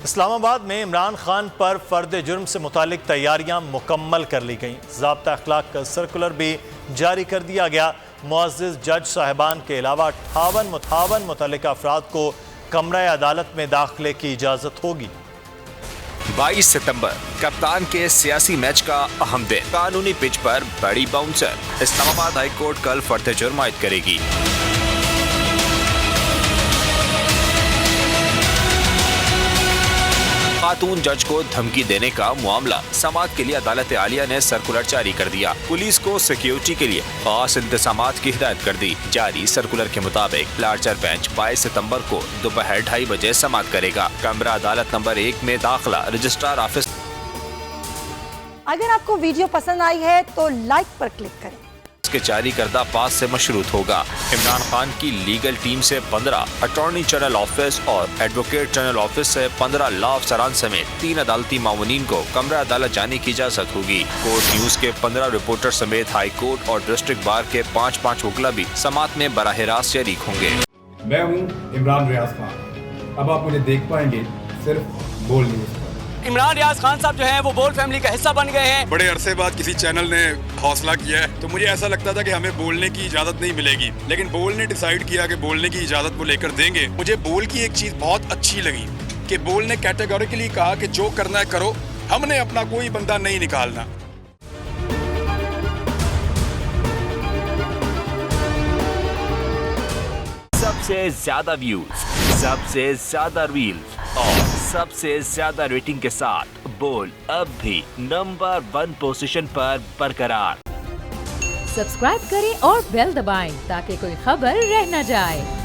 इस्लामाबाद में इमरान खान पर फर्द जुर्म से मुतालिक तैयारियां मुकम्मल कर ली गईं। ज़ाब्ता अखलाक का सर्कुलर भी जारी कर दिया गया। मुअज़्ज़िज़ जज साहिबान के अलावा 58 मुतल्लिका अफराद को कमरा अदालत में दाखिले की इजाज़त होगी। 22 सितंबर कप्तान के सियासी मैच का अहम दिन। कानूनी पिच पर बड़ी बाउंसर। इस्लामाबाद हाई कोर्ट कल फर्द जुर्म आयद करेगी। खातून जज को धमकी देने का मामला। समाअत के लिए अदालत आलिया ने सर्कुलर जारी कर दिया। पुलिस को सिक्योरिटी के लिए खास इंतजामात की हिदायत कर दी। जारी सर्कुलर के मुताबिक लार्जर बेंच 22 सितंबर को दोपहर 2:30 बजे समाअत करेगा। कमरा अदालत नंबर 1 में दाखिला रजिस्ट्रार ऑफिस। अगर आपको वीडियो पसंद आई है तो लाइक पर क्लिक करें। के जारी करदा पास से मशरूत होगा। इमरान खान की लीगल टीम से 15, अटॉर्नी जनरल ऑफिस और एडवोकेट जनरल ऑफिस से 15 लॉ अफसरान समेत 3 अदालती मामूनीन को कमरा अदालत जाने की इजाजत होगी। कोर्ट न्यूज के 15 रिपोर्टर समेत हाई कोर्ट और डिस्ट्रिक्ट बार के 5 वकला भी समाअत में बराह रास्त शरीक होंगे। मैं हूँ इमरान रियाज खान। अब आप मुझे देख पाएंगे सिर्फ बोल न्यूज। इमरान रियाज खान साहब जो हैं वो बोल फैमिली का हिस्सा बन गए हैं। बड़े अरसे बाद किसी चैनल ने हौसला किया है, तो मुझे ऐसा लगता था कि हमें बोलने की इजाजत नहीं मिलेगी, लेकिन बोल ने डिसाइड किया कि बोलने की इजाजत वो लेकर देंगे। मुझे बोल की एक चीज बहुत अच्छी लगी कि बोल ने कैटेगोरिकली कहा कि जो करना है करो, हमने अपना कोई बंदा नहीं निकालना। सबसे ज्यादा व्यूज, सबसे ज्यादा रील्स और सबसे ज्यादा रेटिंग के साथ बोल अब भी नंबर 1 पोजीशन पर बरकरार। सब्सक्राइब करें और बेल दबाएं ताकि कोई खबर रह न जाए।